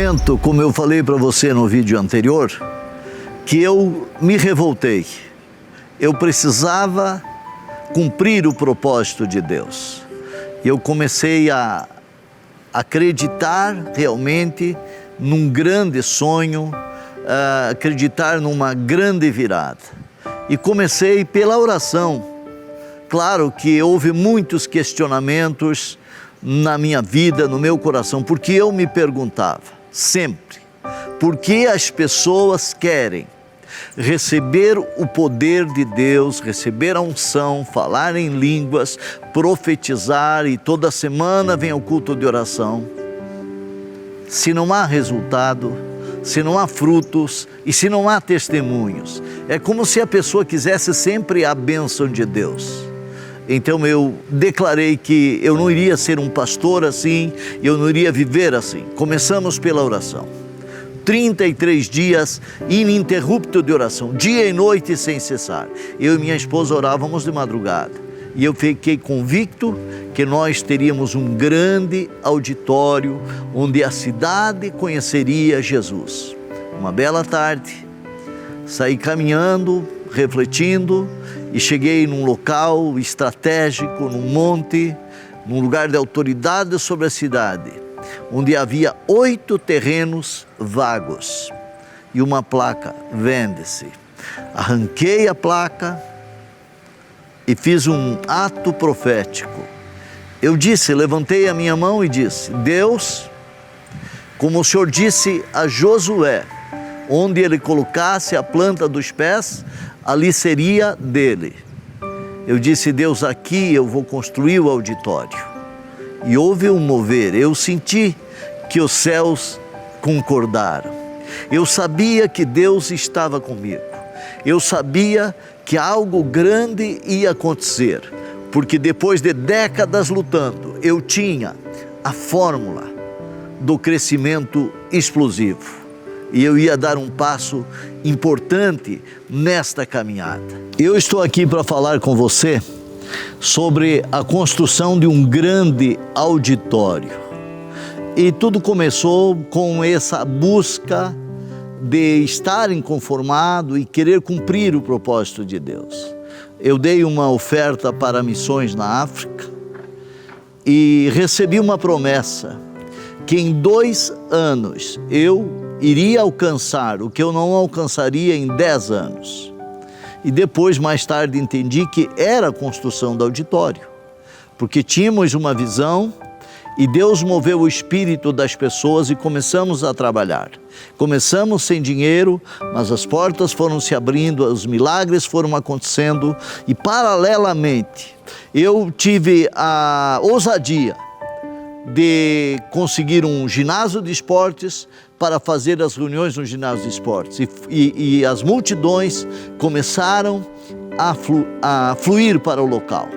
momento, como eu falei para você no vídeo anterior, que eu me revoltei. Eu precisava cumprir o propósito de Deus. Eu comecei a acreditar realmente num grande sonho, acreditar numa grande virada. E comecei pela oração. Claro que houve muitos questionamentos na minha vida, no meu coração, porque eu me perguntava sempre, por que as pessoas querem receber o poder de Deus, receber a unção, falar em línguas, profetizar e toda semana vem ao culto de oração, se não há resultado, se não há frutos e se não há testemunhos? É como se a pessoa quisesse sempre a bênção de Deus. Então eu declarei que eu não iria ser um pastor assim, eu não iria viver assim. Começamos pela oração. 33 dias ininterrupto de oração, dia e noite sem cessar. Eu e minha esposa orávamos de madrugada. E eu fiquei convicto que nós teríamos um grande auditório onde a cidade conheceria Jesus. Uma bela tarde, saí caminhando, refletindo e cheguei num local estratégico, num monte, num lugar de autoridade sobre a cidade, onde havia 8 terrenos vagos e uma placa, vende-se. Arranquei a placa e fiz um ato profético. Eu disse, levantei a minha mão e disse, Deus, como o Senhor disse a Josué, onde ele colocasse a planta dos pés, ali seria dele. Eu disse, Deus, aqui eu vou construir o auditório. E houve um mover, eu senti que os céus concordaram. Eu sabia que Deus estava comigo. Eu sabia que algo grande ia acontecer, porque depois de décadas lutando, eu tinha a fórmula do crescimento explosivo. E eu ia dar um passo importante nesta caminhada. Eu estou aqui para falar com você sobre a construção de um grande auditório. E tudo começou com essa busca de estar inconformado e querer cumprir o propósito de Deus. Eu dei uma oferta para missões na África e recebi uma promessa que em 2 anos eu iria alcançar o que eu não alcançaria em 10 anos. E depois, mais tarde, entendi que era a construção do auditório, porque tínhamos uma visão e Deus moveu o espírito das pessoas e começamos a trabalhar. Começamos sem dinheiro, mas as portas foram se abrindo, os milagres foram acontecendo e, paralelamente, eu tive a ousadia de conseguir um ginásio de esportes para fazer as reuniões no ginásio de esportes. E as multidões começaram a fluir para o local.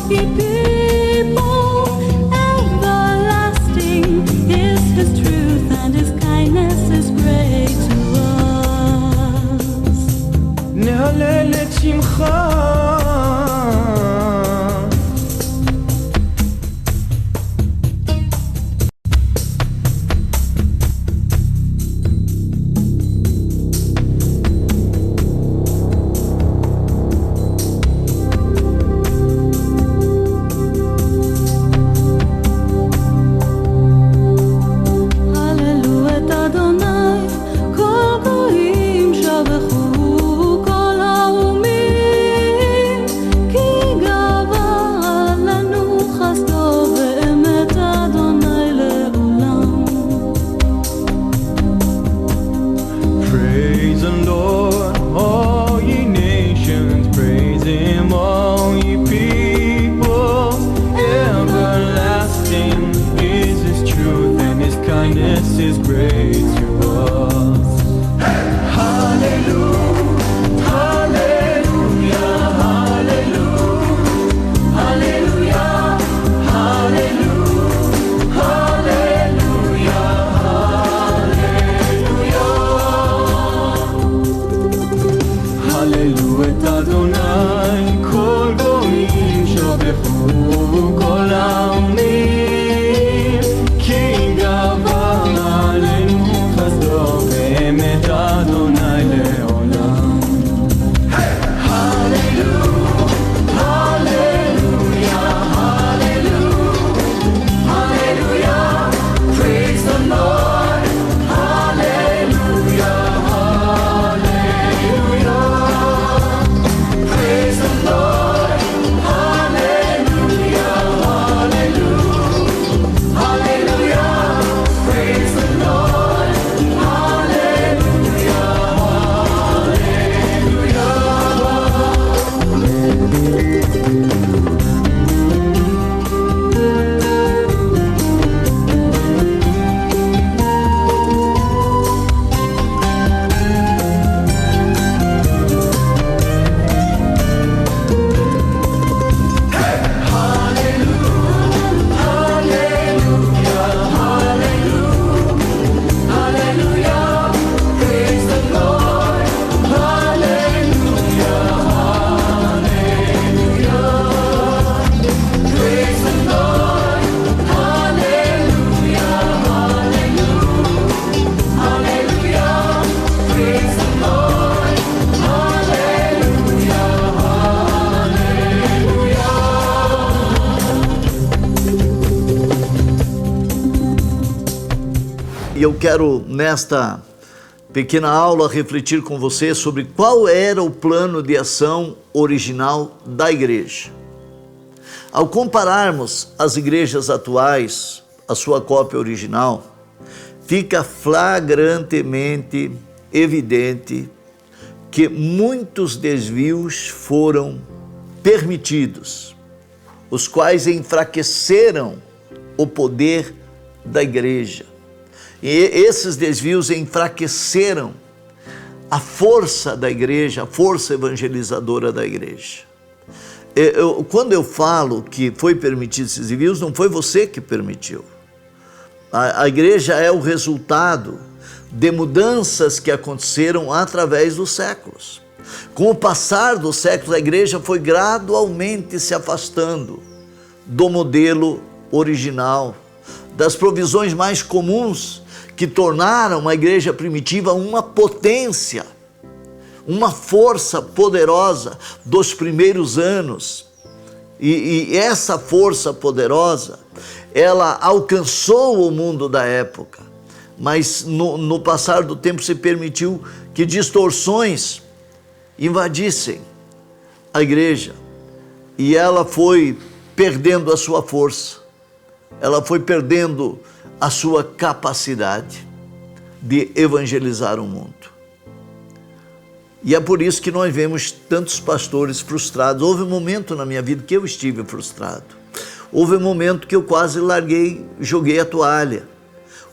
ye people, everlasting is his truth and his kindness is great to us. נהלל את שמך E eu quero, nesta pequena aula, refletir com você sobre qual era o plano de ação original da igreja. Ao compararmos as igrejas atuais, a sua cópia original, fica flagrantemente evidente que muitos desvios foram permitidos, os quais enfraqueceram o poder da igreja. E esses desvios enfraqueceram a força da igreja, a força evangelizadora da igreja. Quando eu falo que foi permitido esses desvios, não foi você que permitiu. A igreja é o resultado de mudanças que aconteceram através dos séculos. Com o passar dos séculos, a igreja foi gradualmente se afastando do modelo original, das provisões mais comuns que tornaram a igreja primitiva uma potência, uma força poderosa dos primeiros anos. E essa força poderosa, ela alcançou o mundo da época, mas no passar do tempo se permitiu que distorções invadissem a igreja e ela foi perdendo a sua força, ela foi perdendo a sua capacidade de evangelizar o mundo. E é por isso que nós vemos tantos pastores frustrados. Houve um momento na minha vida que eu estive frustrado. Houve um momento que eu quase joguei a toalha.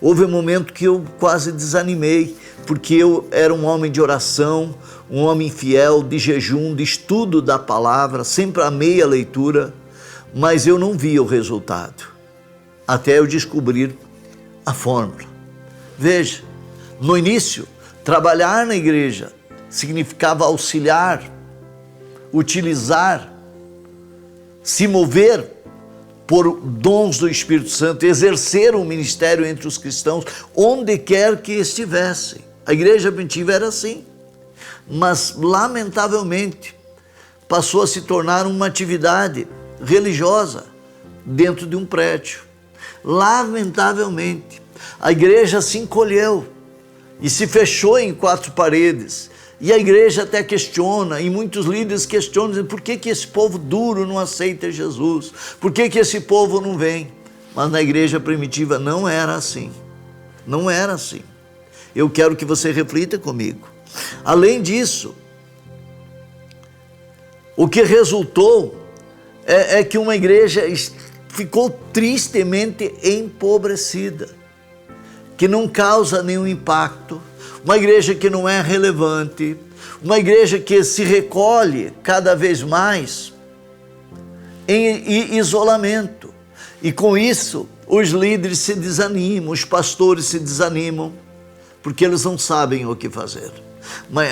Houve um momento que eu quase desanimei, porque eu era um homem de oração, um homem fiel, de jejum, de estudo da palavra, sempre amei a leitura, mas eu não via o resultado, até eu descobrir a fórmula. Veja, no início, trabalhar na igreja significava auxiliar, utilizar, se mover por dons do Espírito Santo, exercer um ministério entre os cristãos, onde quer que estivessem. A igreja primitiva era assim, mas lamentavelmente passou a se tornar uma atividade religiosa dentro de um prédio. Lamentavelmente, a igreja se encolheu e se fechou em quatro paredes. E a igreja até questiona, e muitos líderes questionam, dizendo, por que esse povo duro não aceita Jesus? Por que esse povo não vem? Mas na igreja primitiva não era assim. Não era assim. Eu quero que você reflita comigo. Além disso, o que resultou é que uma igreja ficou tristemente empobrecida, que não causa nenhum impacto, uma igreja que não é relevante, uma igreja que se recolhe cada vez mais em isolamento. E com isso, os líderes se desanimam, os pastores se desanimam, porque eles não sabem o que fazer.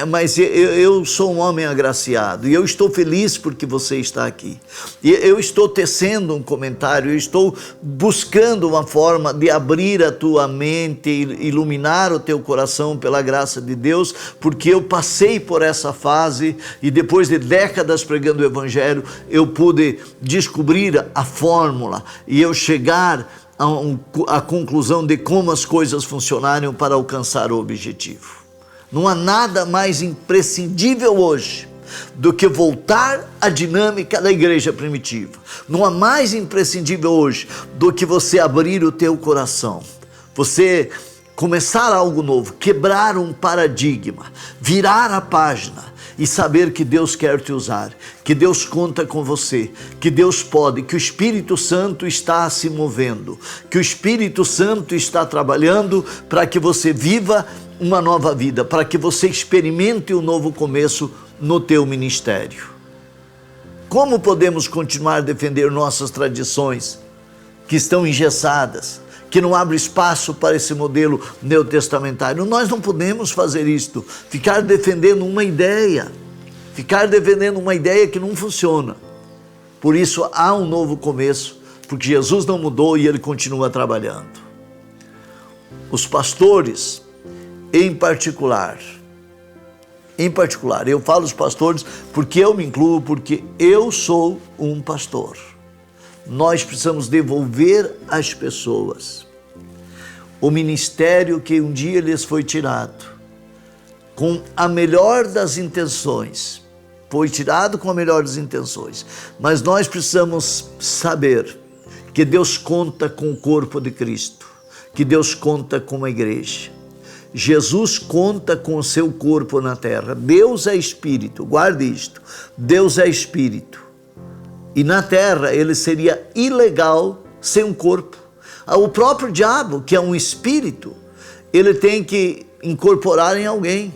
Mas eu sou um homem agraciado e eu estou feliz porque você está aqui. E eu estou tecendo um comentário, eu estou buscando uma forma de abrir a tua mente, iluminar o teu coração pela graça de Deus, porque eu passei por essa fase e depois de décadas pregando o Evangelho, eu pude descobrir a fórmula e eu chegar à conclusão de como as coisas funcionaram para alcançar o objetivo. Não há nada mais imprescindível hoje do que voltar à dinâmica da igreja primitiva. Não há mais imprescindível hoje do que você abrir o teu coração, você começar algo novo, quebrar um paradigma, virar a página e saber que Deus quer te usar, que Deus conta com você, que Deus pode, que o Espírito Santo está se movendo, que o Espírito Santo está trabalhando para que você viva uma nova vida, para que você experimente um novo começo no teu ministério. Como podemos continuar a defender nossas tradições que estão engessadas, que não abrem espaço para esse modelo neotestamentário? Nós não podemos fazer isto, ficar defendendo uma ideia que não funciona. Por isso há um novo começo, porque Jesus não mudou e Ele continua trabalhando. Os pastores, em particular, eu falo os pastores porque eu me incluo, porque eu sou um pastor. Nós precisamos devolver às pessoas o ministério que um dia lhes foi tirado, com a melhor das intenções. Foi tirado com a melhor das intenções, mas nós precisamos saber que Deus conta com o corpo de Cristo, que Deus conta com a igreja. Jesus conta com o seu corpo na terra. Deus é Espírito, guarde isto, Deus é Espírito. E na terra ele seria ilegal sem um corpo. O próprio diabo, que é um espírito, ele tem que incorporar em alguém.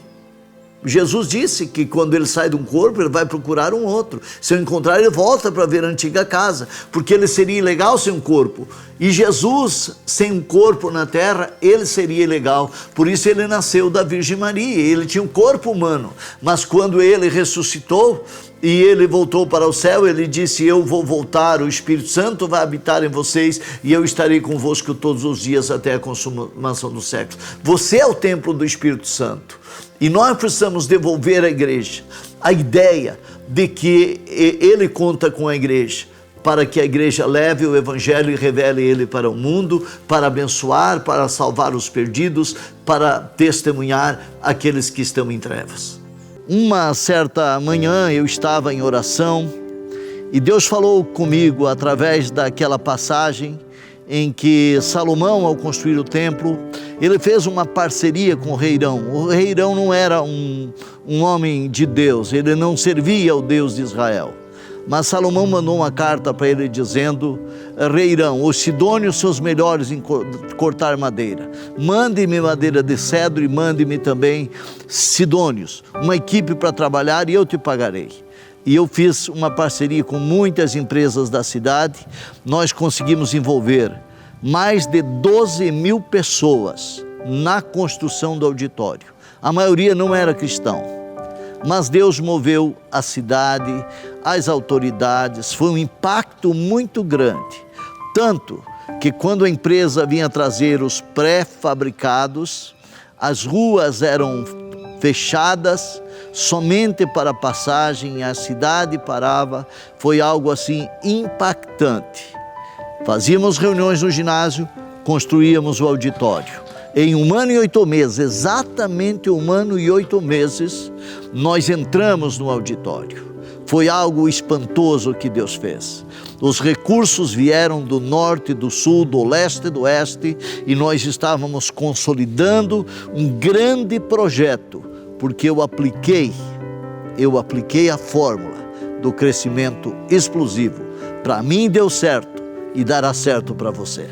Jesus disse que quando ele sai de um corpo, ele vai procurar um outro. Se eu encontrar, ele volta para ver a antiga casa, porque ele seria ilegal sem um corpo. E Jesus, sem um corpo na terra, ele seria ilegal. Por isso ele nasceu da Virgem Maria, ele tinha um corpo humano. Mas quando ele ressuscitou e ele voltou para o céu, ele disse, eu vou voltar, o Espírito Santo vai habitar em vocês e eu estarei convosco todos os dias até a consumação dos séculos. Você é o templo do Espírito Santo. E nós precisamos devolver à igreja a ideia de que ele conta com a igreja, para que a igreja leve o Evangelho e revele ele para o mundo, para abençoar, para salvar os perdidos, para testemunhar aqueles que estão em trevas. Uma certa manhã eu estava em oração e Deus falou comigo através daquela passagem em que Salomão, ao construir o templo, ele fez uma parceria com o rei Hirão. O rei Hirão não era um homem de Deus, ele não servia ao Deus de Israel. Mas Salomão mandou uma carta para ele dizendo, rei Hirão, os sidônios são os melhores em cortar madeira. Mande-me madeira de cedro e mande-me também sidônios, uma equipe para trabalhar e eu te pagarei. E eu fiz uma parceria com muitas empresas da cidade. Nós conseguimos envolver mais de 12 mil pessoas na construção do auditório. A maioria não era cristão, mas Deus moveu a cidade, as autoridades, foi um impacto muito grande. Tanto que quando a empresa vinha trazer os pré-fabricados, as ruas eram fechadas somente para passagem, a cidade parava, foi algo assim impactante. Fazíamos reuniões no ginásio, construíamos o auditório. Em 1 ano e 8 meses, exatamente 1 ano e 8 meses, nós entramos no auditório. Foi algo espantoso que Deus fez. Os recursos vieram do norte, do sul, do leste e do oeste, e nós estávamos consolidando um grande projeto, porque eu apliquei a fórmula do crescimento explosivo. Para mim deu certo e dará certo para você.